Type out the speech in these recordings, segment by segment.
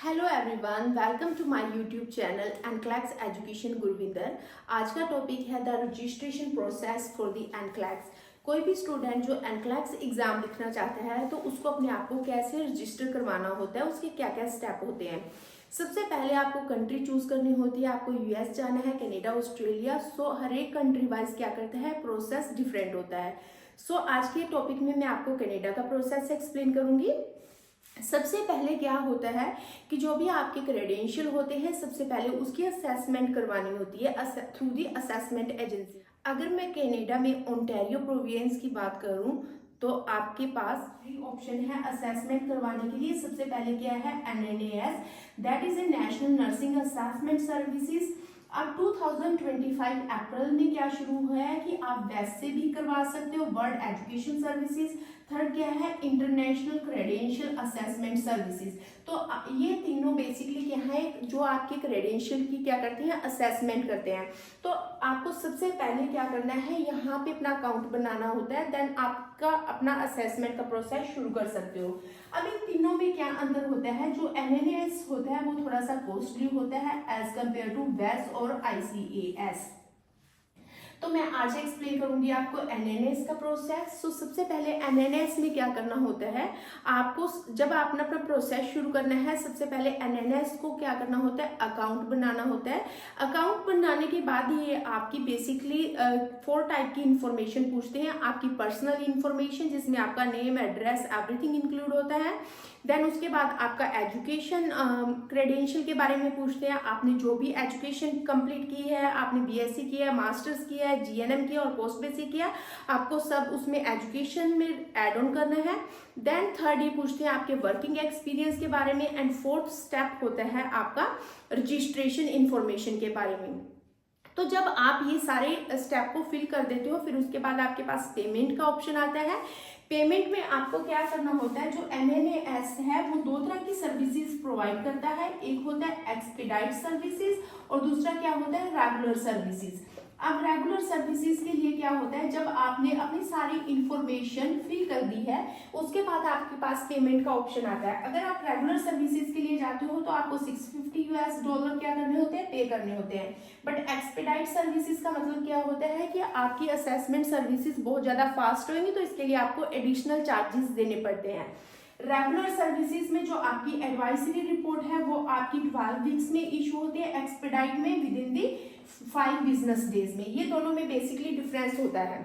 Hello everyone, welcome to my YouTube channel NCLEX education Gurvinder. आज का topic है the registration process for the NCLEX. कोई भी student जो एनक्लैक्स एग्जाम लिखना चाहता है तो उसको अपने आप को कैसे रजिस्टर करवाना होता है, उसके क्या क्या स्टेप होते हैं। सबसे पहले आपको कंट्री चूज करनी होती है। आपको यूएस जाना है, कनाडा, ऑस्ट्रेलिया। सो हर एक कंट्री वाइज क्या करता है, प्रोसेस डिफरेंट होता है। सो आज के टॉपिक में मैं आपको कनाडा का प्रोसेस एक्सप्लेन करूंगी। सबसे पहले क्या होता है कि जो भी आपके क्रेडेंशियल होते हैं, सबसे पहले उसकी असेसमेंट करवानी होती है थ्रू दी असेसमेंट एजेंसी। अगर मैं कनाडा में ओंटारियो प्रोविंस की बात करूं तो आपके पास 3 ऑप्शन है असेसमेंट करवाने के लिए। सबसे पहले क्या है, NNS, that is a national nursing assessment services. अब 2025 अप्रैल में क्या शुरू हुआ है कि आप वैसे भी करवा सकते हो, वर्ल्ड एजुकेशन सर्विसेज। थर्ड क्या है, इंटरनेशनल क्रेडेंशियल असेसमेंट सर्विसेज। तो ये तीनों बेसिकली क्या है, जो आपके क्रेडेंशियल की क्या करते हैं, असेसमेंट करते हैं। तो आपको सबसे पहले क्या करना है, यहाँ पे अपना अकाउंट बनाना होता है, देन आपका अपना असेसमेंट का प्रोसेस शुरू कर सकते हो। अब इन तीनों में क्या अंतर होता है, जो एनएनएस होता है वो थोड़ा सा कॉस्टली होता है एज कम्पेयर टू वेस और आईसीएएस। तो मैं आज एक्सप्लेन करूंगी आपको एनएनएस का प्रोसेस। तो सबसे पहले एनएनएस में क्या करना होता है, आपको जब आपने अपना प्रोसेस शुरू करना है, सबसे पहले एनएनएस को क्या करना होता है, अकाउंट बनाना होता है। अकाउंट बनाने के बाद ये आपकी बेसिकली 4 टाइप की इंफॉर्मेशन पूछते हैं। आपकी पर्सनल इंफॉर्मेशन, जिसमें आपका नेम, एड्रेस, एवरीथिंग इंक्लूड होता है। देन उसके बाद आपका एजुकेशन क्रेडेंशियल के बारे में पूछते हैं। आपने जो भी एजुकेशन कंप्लीट की है, आपने बीएससी किया है, मास्टर्स किया है, जीएनएम किया और पोस्ट बेसिक किया, आपको सब उसमें एजुकेशन में ऐड ऑन करना है। देन थर्ड ये पूछते हैं आपके वर्किंग एक्सपीरियंस के बारे में। एंड फोर्थ स्टेप होता है आपका रजिस्ट्रेशन इंफॉर्मेशन के बारे में। तो जब आप ये सारे स्टेप को फिल कर देते हो, फिर उसके बाद आपके पास पेमेंट का ऑप्शन आता है। पेमेंट में आपको क्या करना होता है, जो एनएनएस है वो 2 तरह की सर्विसेज प्रोवाइड करता है। एक होता है एक्सपीडाइट सर्विसेज और दूसरा क्या होता है, रेगुलर सर्विसेज। अब रेगुलर सर्विसेज के लिए क्या होता है, जब आपने अपनी सारी इंफॉर्मेशन फिल कर दी है, उसके बाद आपके पास पेमेंट का ऑप्शन आता है। अगर आप रेगुलर सर्विसेज के लिए जाते हो तो आपको $650 क्या करने होते हैं, पे करने होते हैं। बट एक्सपीडाइट सर्विसेज का मतलब क्या होता है कि आपकी असेसमेंट सर्विसेज बहुत ज्यादा फास्ट होंगी, तो इसके लिए आपको एडिशनल चार्जेस देने पड़ते हैं। रेगुलर सर्विसेज में जो आपकी एडवाइजरी रिपोर्ट है वो आपकी 12 वीक्स में इशू होती है, एक्सपीडाइट में with in the 5 business days में। ये दोनों में बेसिकली डिफरेंस होता है।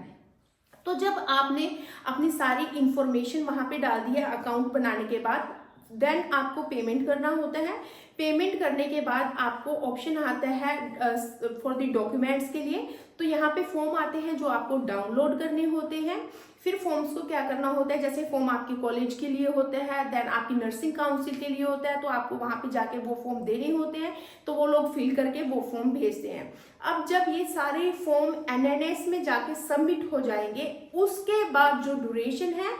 तो जब आपने अपनी सारी इंफॉर्मेशन वहां पे डाल दी है अकाउंट बनाने के बाद, देन आपको पेमेंट करना होता है। पेमेंट करने के बाद आपको ऑप्शन आता है फॉर द डॉक्यूमेंट्स के लिए। तो यहाँ पे फॉर्म आते हैं जो आपको डाउनलोड करने होते हैं। फिर फॉर्म्स को क्या करना होता है, जैसे फॉर्म आपके कॉलेज के लिए होते हैं, देन आपकी नर्सिंग काउंसिल के लिए होता है, तो आपको वहां पे जाके वो फॉर्म देने होते हैं, तो वो लोग फिल करके वो फॉर्म भेजते हैं। अब जब ये सारे फॉर्म एनएनएस में जाके सबमिट हो जाएंगे, उसके बाद जो ड्यूरेशन है,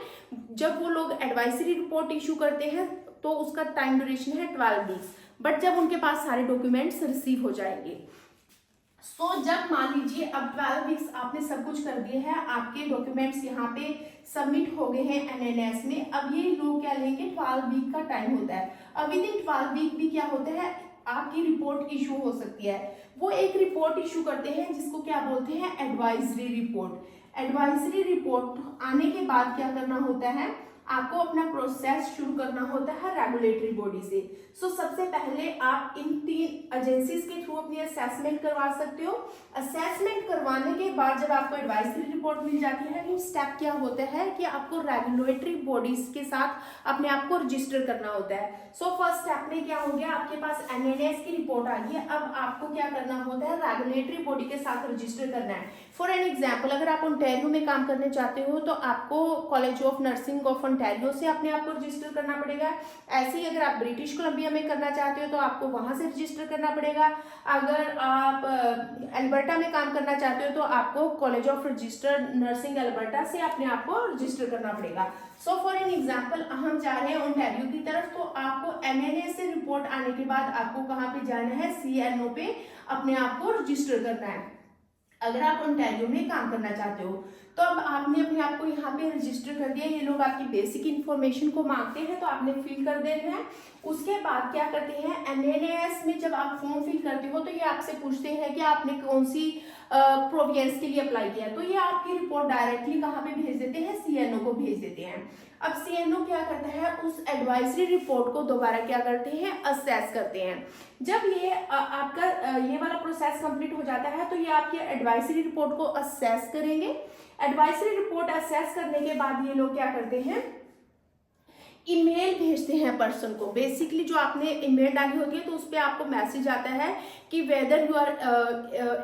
जब वो लोग एडवाइजरी रिपोर्ट इशू करते हैं तो उसका टाइम ड्यूरेशन है 12 वीक्स। बट जब उनके पास सारे डॉक्यूमेंट्स रिसीव हो जाएंगे, जब मान लीजिए अब 12 वीक्स आपने सब कुछ कर दिए हैं, आपके डॉक्यूमेंट्स यहाँ पे सबमिट हो गए हैं एनएनएस में। अब ये लोग क्या लेंगे, 12 वीक का टाइम होता है। अब विद इन 12 वीक भी क्या होता है, आपकी रिपोर्ट इशू हो सकती है। वो एक रिपोर्ट इशू करते हैं जिसको क्या बोलते हैं, एडवाइजरी रिपोर्ट। एडवाइजरी रिपोर्ट आने के बाद क्या करना होता है, आपको अपना प्रोसेस शुरू करना होता है रेगुलेटरी बॉडी से। सबसे पहले आप इन 3 एजेंसीज के थ्रू अपनी असेसमेंट करवा सकते हो। असेसमेंट करवाने के बाद जब आपको एडवाइजरी रिपोर्ट मिल जाती है, तो स्टेप क्या होता है कि आपको रेगुलेटरी बॉडीज के साथ अपने आप को रजिस्टर करना होता है। फर्स्ट स्टेप में क्या हो गया, आपके पास एनएनएस की रिपोर्ट आ गई है। अब आपको क्या करना होता है, रेगुलेटरी बॉडी के साथ रजिस्टर करना है। फॉर एन एग्जाम्पल, अगर आप ओंटारियो में काम करने चाहते हो तो आपको college of nursing of Ontario से अपने आप को रजिस्टर करना पड़ेगा। ऐसे ही अगर आप ब्रिटिश कोलंबिया में करना चाहते हो तो आपको वहां से रजिस्टर करना पड़ेगा। अगर आप अल्बर्टा में काम करना चाहते हो तो आपको college of registered nursing Alberta से अपने आप को रजिस्टर करना पड़ेगा। फॉर एन एग्जाम्पल, हम जा रहे हैं ओंटारियो की तरफ, तो आपको एनएनएस से रिपोर्ट आने के बाद आपको कहाँ पे जाना है, सीएनओ पे अपने आप को रजिस्टर करना है, अगर आप ओंटारियो में काम करना चाहते हो। तो अब आपने अपने आप को यहाँ पे रजिस्टर कर दिया। ये लोग आपकी बेसिक इन्फॉर्मेशन को मांगते हैं तो आपने फिल कर देना है। उसके बाद क्या करते हैं, NNAS में जब आप फॉर्म फिल करते हो तो ये आपसे पूछते हैं कि आपने कौन सी प्रोविडेंस के लिए अप्लाई किया। तो ये आपकी रिपोर्ट डायरेक्टली कहाँ पे भेज देते हैं, CNO को भेज देते हैं। अब CNO क्या करता है, उस एडवाइजरी रिपोर्ट को दोबारा क्या करते हैं, असेस करते हैं। जब ये आपका ये वाला प्रोसेस कंप्लीट हो जाता है तो ये आपकी एडवाइजरी रिपोर्ट को असेस करेंगे। एडवाइजरी रिपोर्ट असेस करने के बाद ये लोग क्या करते हैं, ईमेल भेजते हैं पर्सन को। बेसिकली जो आपने ईमेल डाली होती है तो उस पर आपको मैसेज आता है कि whether you are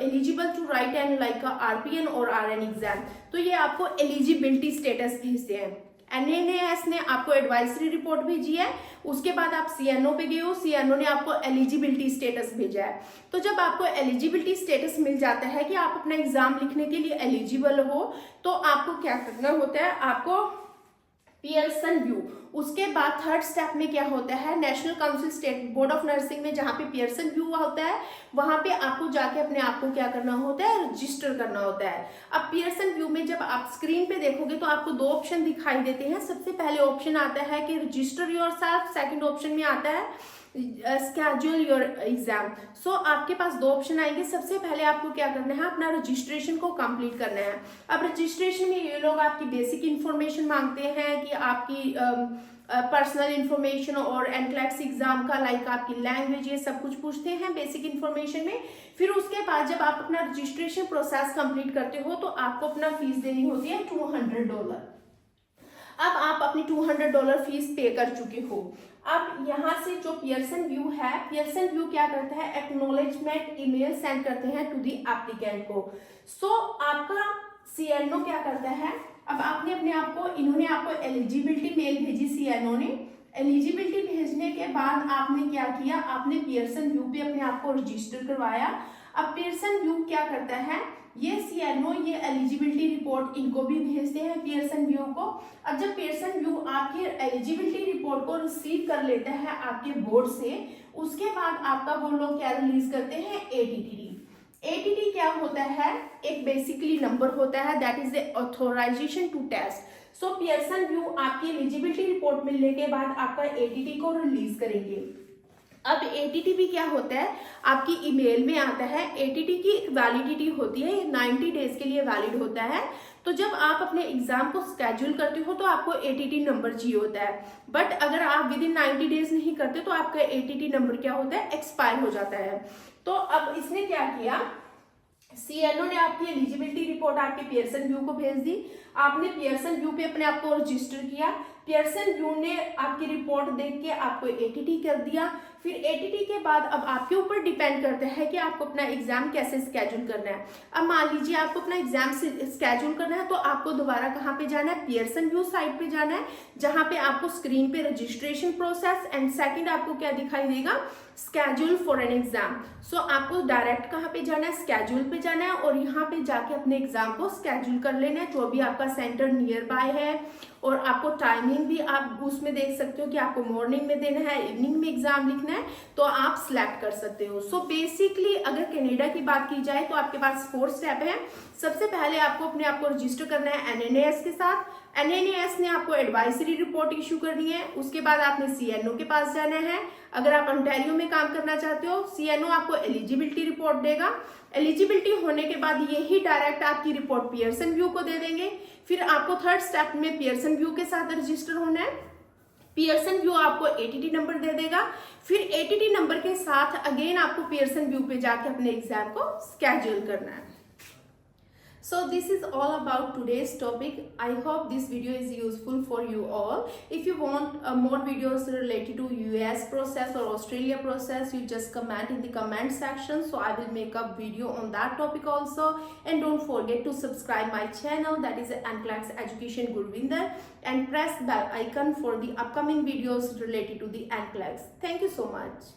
eligible to write and like RPN और RN एग्जाम। तो ये आपको एलिजिबिलिटी स्टेटस भेजते हैं। NNAS ने आपको एडवाइजरी रिपोर्ट भेजी है, उसके बाद आप CNO पे गए हो, CNO ने आपको एलिजिबिलिटी स्टेटस भेजा है। तो जब आपको एलिजिबिलिटी स्टेटस मिल जाता है कि आप अपना एग्जाम लिखने के लिए एलिजिबल हो, तो आपको क्या करना होता है, आपको पियर्सन व्यू। उसके बाद थर्ड स्टेप में क्या होता है, national council state board of nursing में जहाँ पे पियर्सन व्यू होता है वहां पे आपको जाके अपने आप को क्या करना होता है, रजिस्टर करना होता है। अब पियर्सन व्यू में जब आप स्क्रीन पे देखोगे तो आपको दो ऑप्शन दिखाई देते हैं। सबसे पहले ऑप्शन आता है कि रजिस्टर योरसेल्फ, सेकंड ऑप्शन में आता है स्केड्यूल योर एग्जाम। सो आपके पास दो ऑप्शन आएंगे। सबसे पहले आपको क्या करना है, अपना रजिस्ट्रेशन को कंप्लीट करना है। अब रजिस्ट्रेशन में ये लोग आपकी बेसिक इंफॉर्मेशन मांगते हैं कि आपकी पर्सनल इंफॉर्मेशन और NCLEX एग्जाम का लाइक आपकी लैंग्वेज, ये सब कुछ पूछते हैं बेसिक इंफॉर्मेशन में। फिर उसके बाद जब आप अपना रजिस्ट्रेशन प्रोसेस कंप्लीट करते हो तो आपको अपना फीस देनी होती है $200। अब आप अपनी $200 फीस पे कर चुके हो। अब यहाँ से जो पियर्सन व्यू है, पियर्सन व्यू क्या करता है, एक्नॉलेजमेंट ईमेल सेंड करते हैं टू दी एप्लीकेंट को। सो आपका CNO क्या करता है, अब आपने अपने आप को, इन्होंने आपको एलिजिबिलिटी मेल भेजी, CNO ने एलिजिबिलिटी भेजने के बाद आपने क्या किया, आपने पियर्सन व्यू पे अपने आप को रजिस्टर करवाया। अब पियर्सन व्यू क्या करता है, ये CNO ये एलिजिबिलिटी रिपोर्ट इनको भी भेजते हैं पियर्सन व्यू को। अब जब पियर्सन व्यू आपकी एलिजिबिलिटी रिपोर्ट को रिसीव कर लेता है आपके बोर्ड से, उसके बाद आपका वो लोग क्या रिलीज करते हैं, ATT क्या होता है, एक बेसिकली नंबर होता है, that is the authorization to test. So Pearson VUE आपकी एलिजिबिलिटी रिपोर्ट मिलने के बाद आपका ATT को रिलीज करेंगे। अब ATT भी क्या होता है, आपकी ईमेल में आता है। ATT की वैलिडिटी होती है, 90 डेज के लिए वैलिड होता है। तो जब आप अपने एग्जाम को स्केड्यूल करते हो तो आपको ATT नंबर चाहिए होता है। बट अगर आप विद इन 90 डेज नहीं करते तो आपका ATT नंबर क्या होता है, एक्सपायर हो जाता है। तो अब इसने क्या किया, CNO ने आपकी एलिजिबिलिटी रिपोर्ट आपके पियर्सन व्यू को भेज दी। आपने पियर्सन व्यू पे अपने आप को रजिस्टर किया। पियर्सन व्यू ने आपकी रिपोर्ट देख के आपको ATT कर दिया। फिर ATT के बाद अब आपके ऊपर डिपेंड करता है कि आपको अपना एग्जाम कैसे स्केड्यूल करना है। अब मान लीजिए आपको अपना एग्जाम स्केड्यूल करना है तो आपको दोबारा कहाँ पे जाना है, पियर्सन व्यू साइट पे जाना है, जहाँ पे आपको स्क्रीन पे रजिस्ट्रेशन प्रोसेस एंड सेकंड आपको क्या दिखाई देगा, स्केड्यूल फॉर एन एग्जाम। सो आपको डायरेक्ट कहाँ पे जाना है, स्केड्यूल पे जाना है और यहाँ पे जाके अपने एग्जाम को स्केड्यूल कर लेना है, जो भी आपका सेंटर नियर बाय है। और आपको टाइमिंग भी आप उसमें देख सकते हो कि आपको मॉर्निंग में देना है, इवनिंग में एग्जाम लिखना है, तो आप सिलेक्ट कर सकते हो। सो बेसिकली अगर कनाडा की बात की जाए तो आपके पास 4 स्टेप है। सबसे पहले आपको अपने आप को रजिस्टर करना है NNAS के साथ। NNAS ने आपको एडवाइजरी रिपोर्ट इशू करनी है। उसके बाद आपने CNO के पास जाना है। अगर आप अंटारियो में काम करना चाहते हो, CNO आपको एलिजिबिलिटी रिपोर्ट देगा। एलिजिबिलिटी होने के बाद यही डायरेक्ट आपकी रिपोर्ट पियर्सन व्यू को दे देंगे। फिर आपको थर्ड स्टेप में पियर्सन व्यू के साथ रजिस्टर होना है। पियर्सन व्यू आपको ATT नंबर दे देगा। फिर ATT नंबर के साथ अगेन आपको पियर्सन व्यू पे जाके अपने एग्जाम को स्केड्यूल करना है। So this is all about today's topic. I hope this video is useful for you all. If you want more videos related to US process or Australia process, you just comment in the comment section. So I will make a video on that topic also. And don't forget to subscribe my channel, that is NCLEX Education Gurvinder, and press bell icon for the upcoming videos related to the NCLEX. Thank you so much.